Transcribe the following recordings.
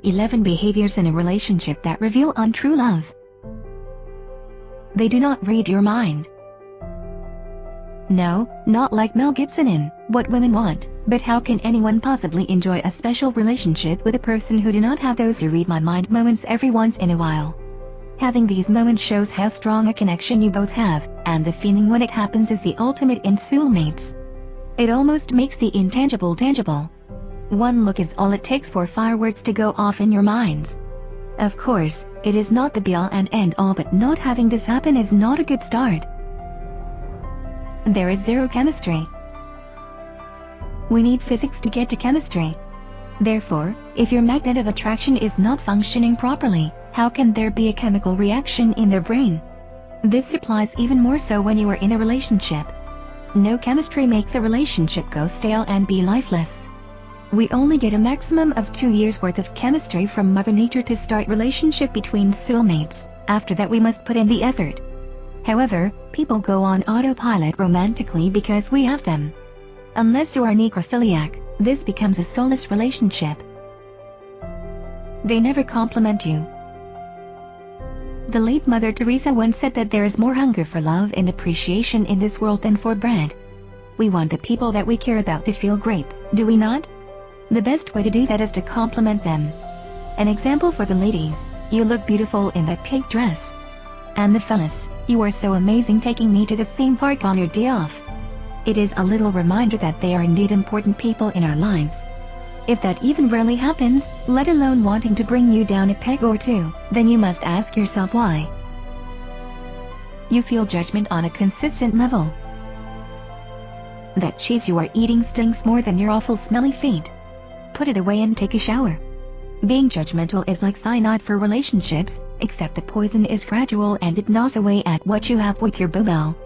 11 behaviors in a relationship that reveal untrue love. They do not read your mind. No, not like Mel Gibson in What Women Want. But how can anyone possibly enjoy a special relationship with a person who do not have those "you read my mind" moments every once in a while? Having these moments shows how strong a connection you both have, and the feeling when it happens is the ultimate in soulmates. It almost makes the intangible tangible. One look is all it takes for fireworks to go off in your minds. Of course, it is not the be-all and end-all, but not having this happen is not a good start. There is zero chemistry. We need physics to get to chemistry. Therefore, if your magnet of attraction is not functioning properly, how can there be a chemical reaction in their brain? This applies even more so when you are in a relationship. No chemistry makes a relationship go stale and be lifeless. We only get a maximum of 2 years worth of chemistry from Mother Nature to start relationship between soulmates. After that we must put in the effort. However, people go on autopilot romantically because we have them. Unless you are necrophiliac, this becomes a soulless relationship. They never compliment you. The late Mother Teresa once said that there is more hunger for love and appreciation in this world than for bread. We want the people that we care about to feel great, do we not? The best way to do that is to compliment them. An example for the ladies: you look beautiful in that pink dress. And the fellas: you are so amazing taking me to the theme park on your day off. It is a little reminder that they are indeed important people in our lives. If that even rarely happens, let alone wanting to bring you down a peg or two, then you must ask yourself why. You feel judgment on a consistent level. That cheese you are eating stinks more than your awful smelly feet. Put it away and take a shower. Being judgmental is like cyanide for relationships, except the poison is gradual and it gnaws away at what you have with your boo-bell.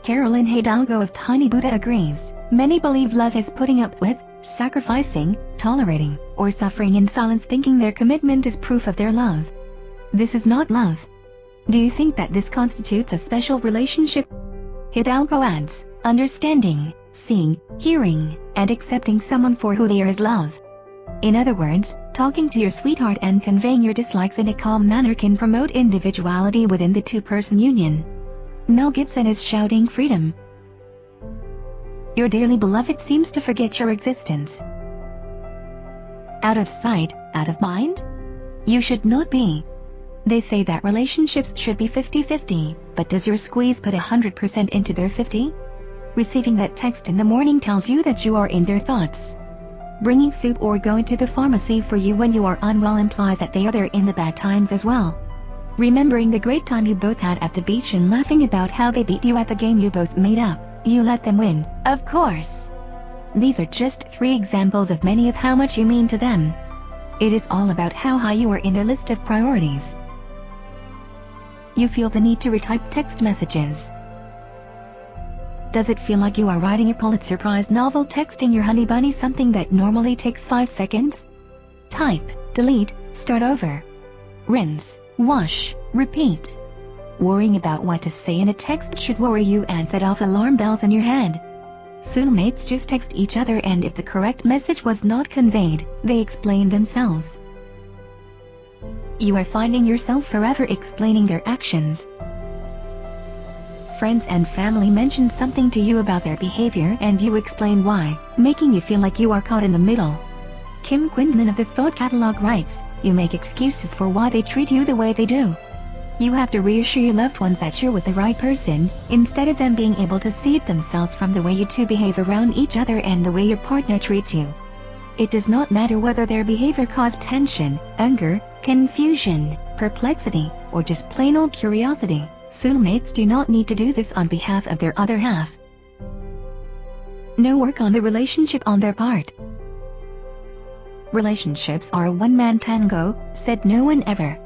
Carolyn Hidalgo of Tiny Buddha agrees. Many believe love is putting up with, sacrificing, tolerating, or suffering in silence, thinking their commitment is proof of their love. This is not love. Do you think that this constitutes a special relationship? Hidalgo adds, understanding, seeing, hearing, and accepting someone for who they are is love. In other words, talking to your sweetheart and conveying your dislikes in a calm manner can promote individuality within the two-person union. Mel Gibson is shouting freedom. Your dearly beloved seems to forget your existence. Out of sight, out of mind? You should not be. They say that relationships should be 50-50, but does your squeeze put 100% into their 50? Receiving that text in the morning tells you that you are in their thoughts. Bringing soup or going to the pharmacy for you when you are unwell implies that they are there in the bad times as well. Remembering the great time you both had at the beach and laughing about how they beat you at the game you both made up, you let them win, of course. These are just 3 examples of many of how much you mean to them. It is all about how high you are in their list of priorities. You feel the need to retype text messages. Does it feel like you are writing a Pulitzer Prize novel, texting your honey bunny something that normally takes 5 seconds? Type, delete, start over. Rinse, wash, repeat. Worrying about what to say in a text should worry you and set off alarm bells in your head. Soulmates just text each other, and if the correct message was not conveyed, they explain themselves. You are finding yourself forever explaining their actions. Friends and family mention something to you about their behavior and you explain why, making you feel like you are caught in the middle. Kim Quinlan of the Thought Catalog writes, you make excuses for why they treat you the way they do. You have to reassure your loved ones that you're with the right person, instead of them being able to see it themselves from the way you two behave around each other and the way your partner treats you. It does not matter whether their behavior caused tension, anger, confusion, perplexity, or just plain old curiosity. Soulmates do not need to do this on behalf of their other half. No work on the relationship on their part. Relationships are a one-man tango, said no one ever.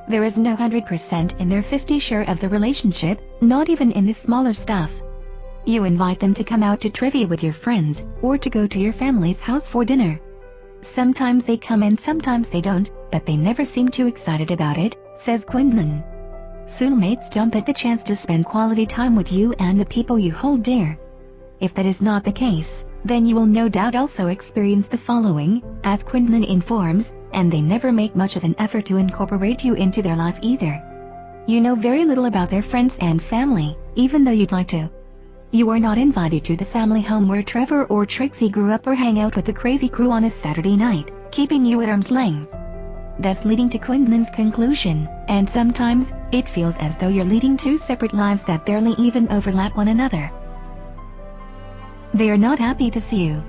There is no 100% in their 50 share of the relationship, not even in the smaller stuff. You invite them to come out to trivia with your friends, or to go to your family's house for dinner. Sometimes they come and sometimes they don't, but they never seem too excited about it, says Quinlan. Soulmates jump at the chance to spend quality time with you and the people you hold dear. If that is not the case, then you will no doubt also experience the following, as Quinlan informs, and they never make much of an effort to incorporate you into their life either. You know very little about their friends and family, even though you'd like to. You are not invited to the family home where Trevor or Trixie grew up or hang out with the crazy crew on a Saturday night, keeping you at arm's length. Thus leading to Quinlan's conclusion, and sometimes, it feels as though you're leading two separate lives that barely even overlap one another. They are not happy to see you.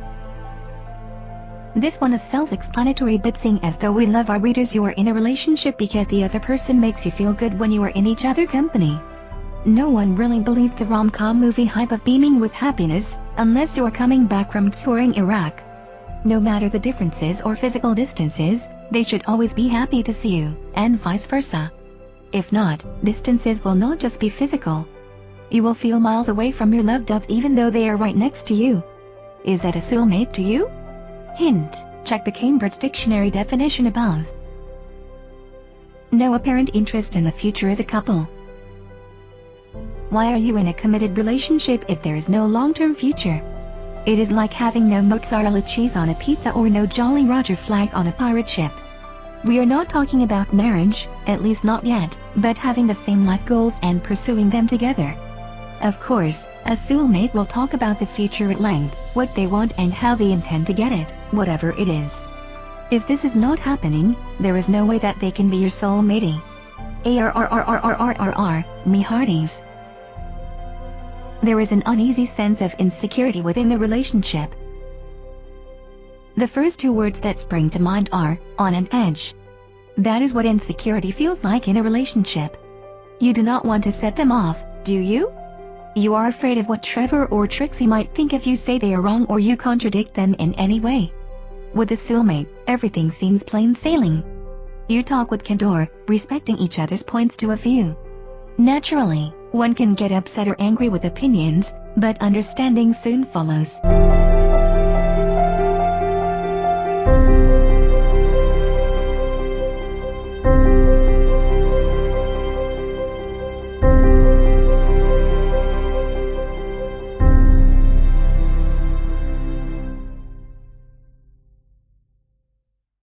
This one is self-explanatory, but seeing as though we love our readers, you are in a relationship because the other person makes you feel good when you are in each other's company. No one really believes the rom-com movie hype of beaming with happiness, unless you're coming back from touring Iraq. No matter the differences or physical distances, they should always be happy to see you, and vice versa. If not, distances will not just be physical. You will feel miles away from your loved ones even though they are right next to you. Is that a soulmate to you? Hint: check the Cambridge Dictionary definition above. No apparent interest in the future as a couple. Why are you in a committed relationship if there is no long-term future? It is like having no mozzarella cheese on a pizza or no Jolly Roger flag on a pirate ship. We are not talking about marriage, at least not yet, but having the same life goals and pursuing them together. Of course, a soulmate will talk about the future at length, what they want and how they intend to get it, whatever it is. If this is not happening, there is no way that they can be your soulmate. Me hearties. There is an uneasy sense of insecurity within the relationship. The first two words that spring to mind are, on an edge. That is what insecurity feels like in a relationship. You do not want to set them off, do you? You are afraid of what Trevor or Trixie might think if you say they are wrong or you contradict them in any way. With a soulmate, everything seems plain sailing. You talk with candor, respecting each other's points to a view. Naturally, one can get upset or angry with opinions, but understanding soon follows.